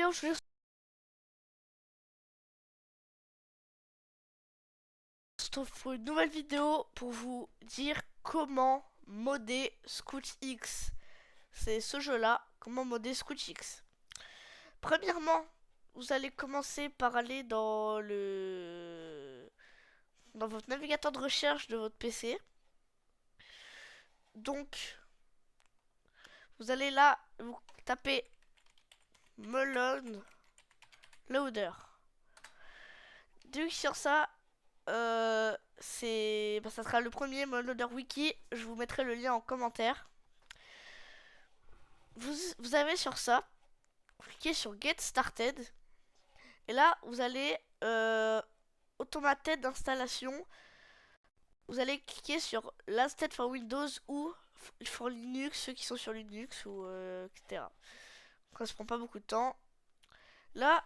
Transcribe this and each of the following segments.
Je se retrouve pour une nouvelle vidéo pour vous dire comment modder Scout X. C'est ce jeu-là, comment modder Scout X. Premièrement, vous allez commencer par aller dans votre navigateur de recherche de votre PC. Donc, vous allez là, vous tapez Melon Loader. Dès que sur ça, ça sera le premier Melon Loader Wiki. Je vous mettrai le lien en commentaire. Vous avez sur ça, cliquez sur Get Started. Et là, vous allez automated d'installation. Vous allez cliquer sur Lasted for Windows ou for Linux, ceux qui sont sur Linux ou etc. Donc, ça prend pas beaucoup de temps. Là,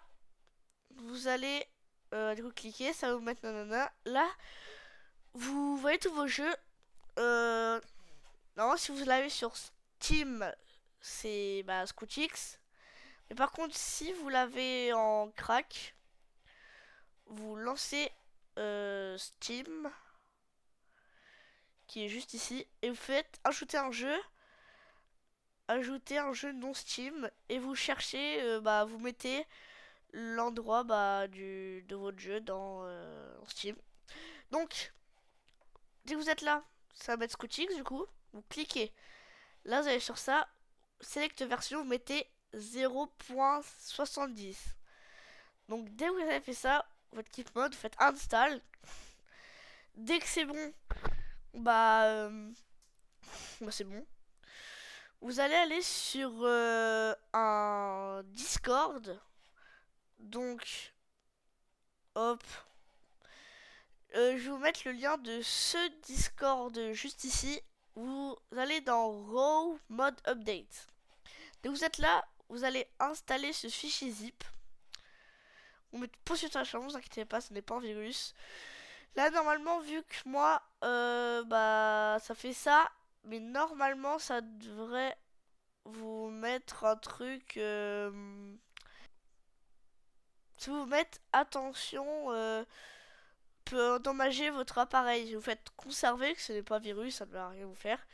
vous allez du coup cliquer, ça va vous mettre nanana. Là, vous voyez tous vos jeux. Non, si vous l'avez sur Steam, c'est Scootix. Mais par contre, si vous l'avez en crack, vous lancez Steam, qui est juste ici, et vous faites ajouter un jeu non Steam, et vous cherchez, vous mettez l'endroit de votre jeu dans Steam. Donc, dès que vous êtes là, ça va mettre Scootix du coup, vous cliquez. Là, vous allez sur ça, Select version, vous mettez 0.70. Donc, dès que vous avez fait ça, votre kit mode, vous faites install. Dès que c'est bon, c'est bon. Vous allez aller sur un Discord. Donc, hop. Je vais vous mettre le lien de ce Discord juste ici. Vous allez dans Raw Mode Update. Dès que vous êtes là, vous allez installer ce fichier zip. On met pas sur la chambre, vous inquiétez pas, ce n'est pas un virus. Là, normalement, vu que moi, ça fait ça. Mais normalement, ça devrait vous mettre un truc. Si vous mettez attention, peut endommager votre appareil. Vous faites conserver, que ce n'est pas virus, ça ne va rien vous faire.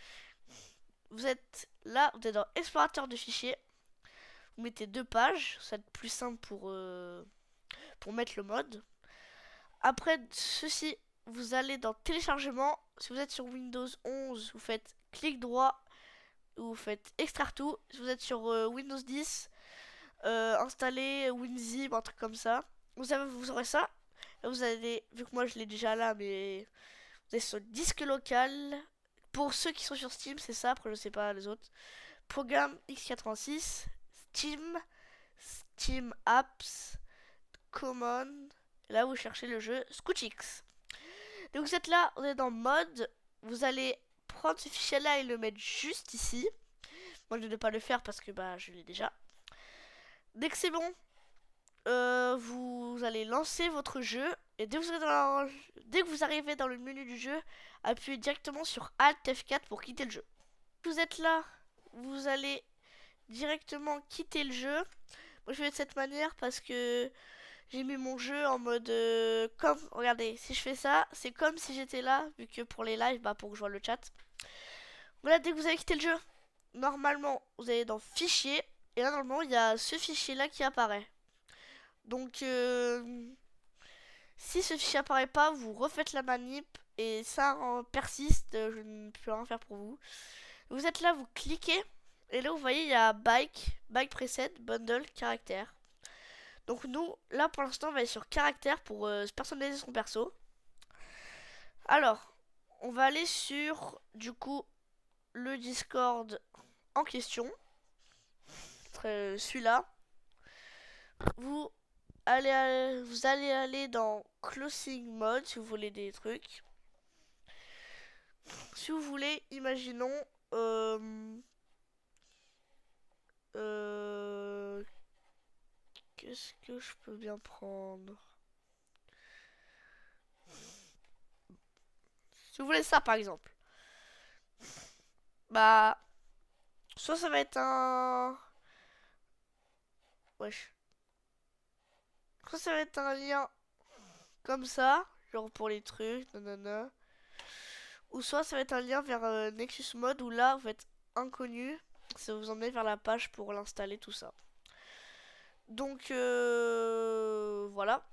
Vous êtes là, vous êtes dans explorateur de fichiers. Vous mettez 2 pages, ça va être plus simple pour mettre le mode. Après ceci, vous allez dans téléchargement. Si vous êtes sur Windows 11, vous faites clic droit, vous faites extraire tout. Si vous êtes sur Windows 10, installer WinZip, un truc comme ça. Vous aurez ça. Là, vous allez, vu que moi je l'ai déjà là, mais vous êtes sur le disque local. Pour ceux qui sont sur Steam, c'est ça. Après, je sais pas les autres. Programme x86, Steam, Steam Apps, Common. Là, vous cherchez le jeu Scootix. Donc, vous êtes là, on est dans mode. Vous allez prendre ce fichier-là et le mettre juste ici. Moi, je ne vais pas le faire parce que je l'ai déjà. Dès que c'est bon, vous allez lancer votre jeu. Et dès que vous arrivez dans le menu du jeu, appuyez directement sur Alt F4 pour quitter le jeu. Vous êtes là, vous allez directement quitter le jeu. Moi je fais de cette manière parce que j'ai mis mon jeu en mode regardez, si je fais ça, c'est comme si j'étais là, vu que pour les lives, pour que je vois le chat. Voilà, dès que vous avez quitté le jeu, normalement vous allez dans fichier, et là normalement il y a ce fichier là qui apparaît. Donc si ce fichier apparaît pas, vous refaites la manip et ça persiste, je ne peux rien faire pour vous. Vous êtes là, vous cliquez et là vous voyez il y a bike preset, bundle, caractère. Donc nous, là pour l'instant on va aller sur caractère pour se personnaliser son perso. Alors, on va aller sur du coup le Discord en question. Celui-là. Vous vous allez aller dans Closing Mode si vous voulez des trucs. Si vous voulez, imaginons qu'est-ce que je peux bien prendre? Si vous voulez ça par exemple. Soit ça va être un... Wesh. Soit ça va être un lien comme ça, genre pour les trucs, nanana. Ou soit ça va être un lien vers Nexus Mode où là vous êtes inconnu. Ça vous emmener vers la page pour l'installer, tout ça. Donc voilà.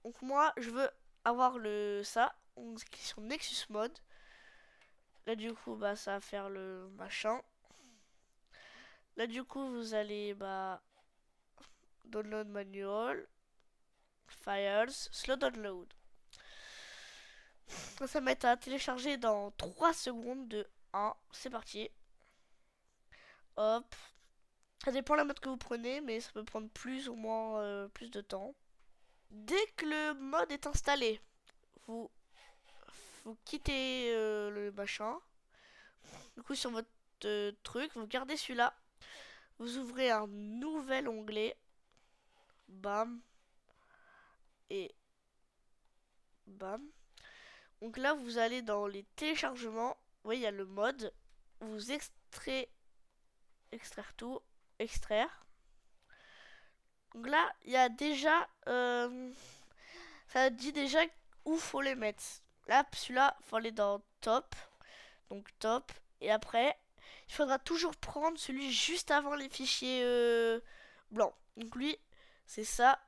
Donc moi je veux avoir le ça. On clique sur Nexus Mode. Là du coup bah ça va faire le machin. Là du coup vous allez bah download manual, files, slow download. Ça va mettre à télécharger dans 3 secondes de 1. C'est parti. Hop. Ça dépend de la mode que vous prenez, mais ça peut prendre plus ou moins plus de temps. Dès que le mode est installé, vous, vous quittez le machin. Du coup, sur votre truc, vous gardez celui-là. Vous ouvrez un nouvel onglet. Bam. Et bam. Donc là, vous allez dans les téléchargements. Vous voyez, il y a le mode. Vous extraire tout. Extraire. Donc là, il y a déjà... ça dit déjà où faut les mettre. Là, celui-là, il faut aller dans top. Donc top. Et après, il faudra toujours prendre celui juste avant les fichiers blancs. Donc lui, c'est ça.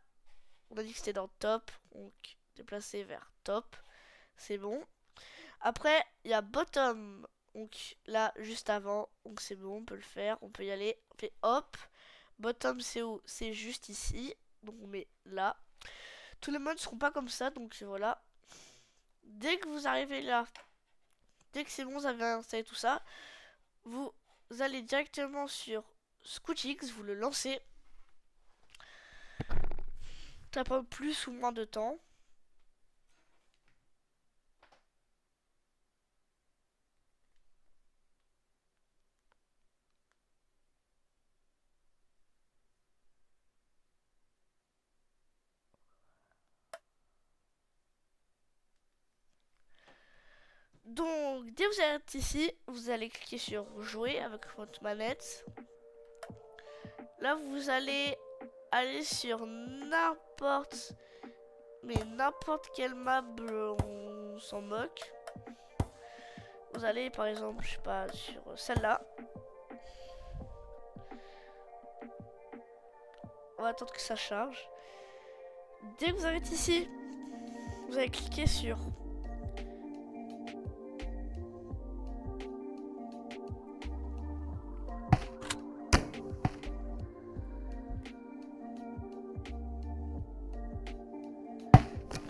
On a dit que c'était dans top. Donc déplacer vers top. C'est bon. Après, il y a bottom. Donc là, juste avant. Donc c'est bon, on peut le faire. On peut y aller. On fait hop. Bottom, c'est où? C'est juste ici. Donc on met là. Tous les modes ne seront pas comme ça. Donc voilà. Dès que vous arrivez là, dès que c'est bon, vous avez installé tout ça, vous allez directement sur ScootX, vous le lancez. Ça prend plus ou moins de temps. Donc, dès que vous êtes ici, vous allez cliquer sur jouer avec votre manette. Là, vous allez aller sur n'importe quelle map, on s'en moque. Vous allez par exemple, je sais pas, sur celle-là. On va attendre que ça charge. Dès que vous êtes ici, vous allez cliquer sur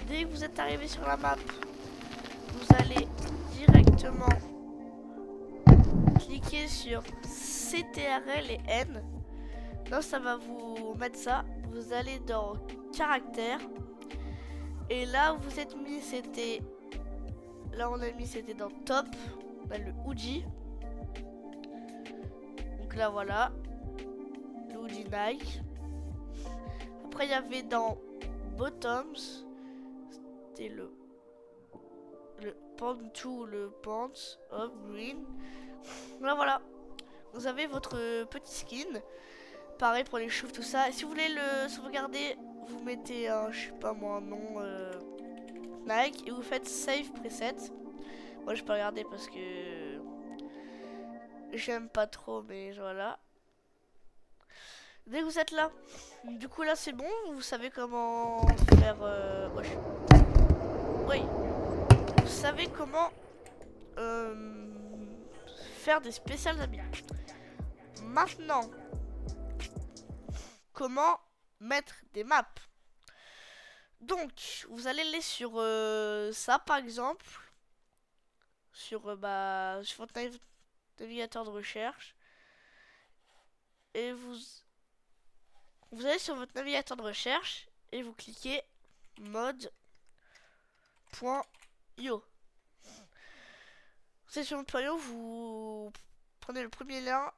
dès que vous êtes arrivé sur la map, vous allez directement cliquer sur CTRL et N. Là, ça va vous mettre ça. Vous allez dans caractères. Et là où vous êtes mis, c'était... Là, on a mis, c'était dans top. On a le Uji. Donc là, voilà. Le Uji Nike. Après, il y avait dans bottoms. C'était le pant to le pants of green. Là, voilà. Vous avez votre petit skin. Pareil pour les cheveux, tout ça. Et si vous voulez le sauvegarder, vous mettez un, je sais pas moi, un nom Nike et vous faites save preset. Moi je peux regarder parce que j'aime pas trop, mais voilà. Dès que vous êtes là, du coup là c'est bon, vous savez comment faire. Oui, vous savez comment faire des spéciales habits. Maintenant, comment mettre des maps. Donc, vous allez aller sur ça par exemple, sur votre navigateur de recherche, et vous allez sur votre navigateur de recherche et vous cliquez mode.io. C'est sur mode.io, vous prenez le premier lien.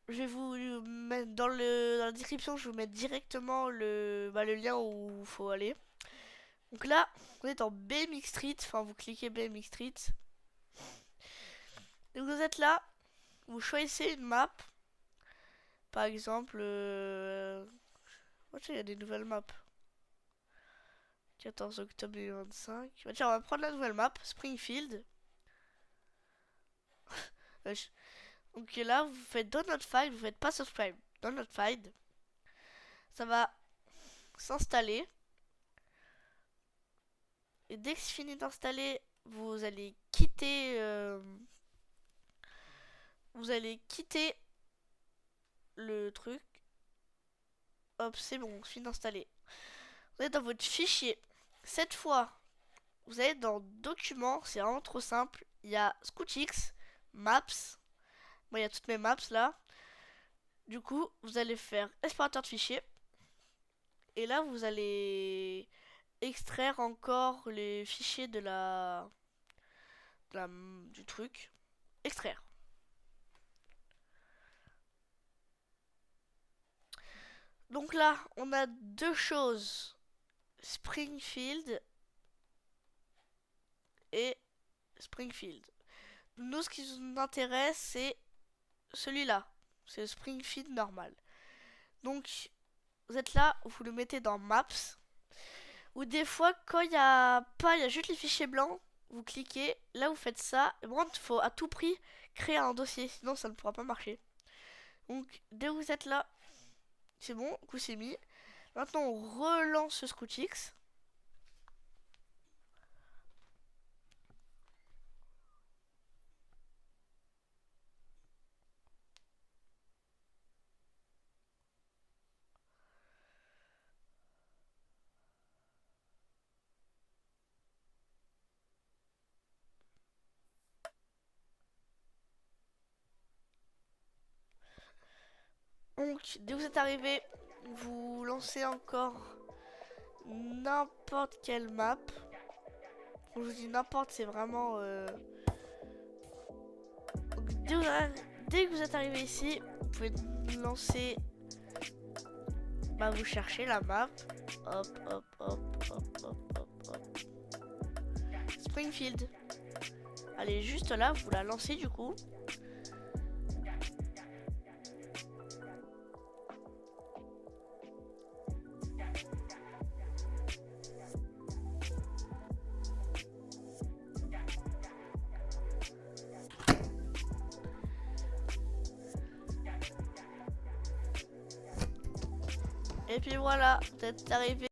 Je vais vous mettre dans la description, je vais vous mettre directement le lien où il faut aller. Donc là, vous êtes en BMX Street, enfin vous cliquez BMX Street. Et vous êtes là, vous choisissez une map. Par exemple, il y a des nouvelles maps. 14 octobre 2025. Bah, tiens, on va prendre la nouvelle map, Springfield. Donc là, vous faites download file, vous faites pas subscribe. Download file. Ça va s'installer. Et dès que c'est fini d'installer, vous allez quitter le truc. Hop, c'est bon, fini d'installer. Vous êtes dans votre fichier. Cette fois, vous allez dans documents, c'est vraiment trop simple. Il y a ScootX, Maps. Bon, il y a toutes mes maps là. Du coup, vous allez faire explorateur de fichiers. Et là, vous allez extraire encore les fichiers du truc. Extraire. Donc là, on a deux choses. Springfield et Springfield. Nous, ce qui nous intéresse, c'est celui-là. C'est le Springfield normal. Donc, vous êtes là, vous le mettez dans Maps. Ou des fois, quand il n'y a pas, il y a juste les fichiers blancs, vous cliquez, là vous faites ça. Et bon, il faut à tout prix créer un dossier, sinon ça ne pourra pas marcher. Donc, dès que vous êtes là, c'est bon, coup c'est mis. Maintenant, on relance ce ScootX. Donc, dès que vous êtes arrivé, vous lancez encore n'importe quelle map. Quand je vous dis n'importe, c'est vraiment... Donc, dès que vous êtes arrivé ici, vous pouvez lancer... Bah, vous cherchez la map. Hop, hop, hop, hop, hop, hop, hop. Springfield. Elle est juste là, vous la lancez du coup. Et puis voilà, vous êtes arrivé